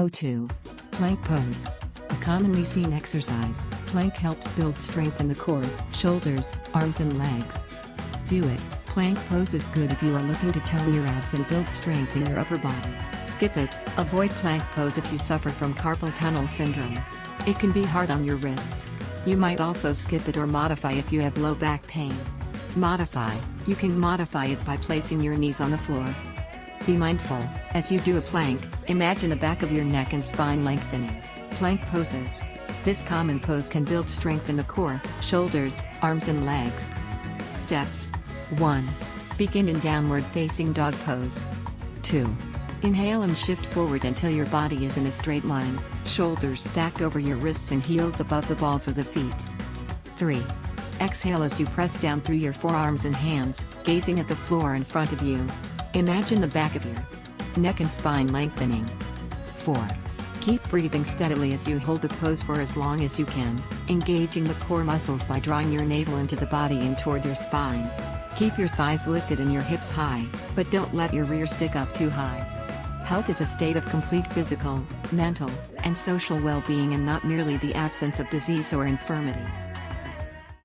02. Plank pose. A commonly seen exercise, plank helps build strength in the core, shoulders, arms and legs. Do it. Plank pose is good if you are looking to tone your abs and build strength in your upper body. Skip it. Avoid plank pose if you suffer from carpal tunnel syndrome. It can be hard on your wrists. You might also skip it or modify if you have low back pain. Modify. You can modify it by placing your knees on the floor. Be mindful, as you do a plank, imagine the back of your neck and spine lengthening. Plank poses. This common pose can build strength in the core, shoulders, arms and legs. Steps. 1. Begin in downward facing dog pose. 2. Inhale and shift forward until your body is in a straight line, shoulders stacked over your wrists and heels above the balls of the feet. 3. Exhale as you press down through your forearms and hands, gazing at the floor in front of you. Imagine the back of your neck and spine lengthening. 4. Keep breathing steadily as you hold the pose for as long as you can, engaging the core muscles by drawing your navel into the body and toward your spine. Keep your thighs lifted and your hips high, but don't let your rear stick up too high. Health is a state of complete physical, mental, and social well-being and not merely the absence of disease or infirmity.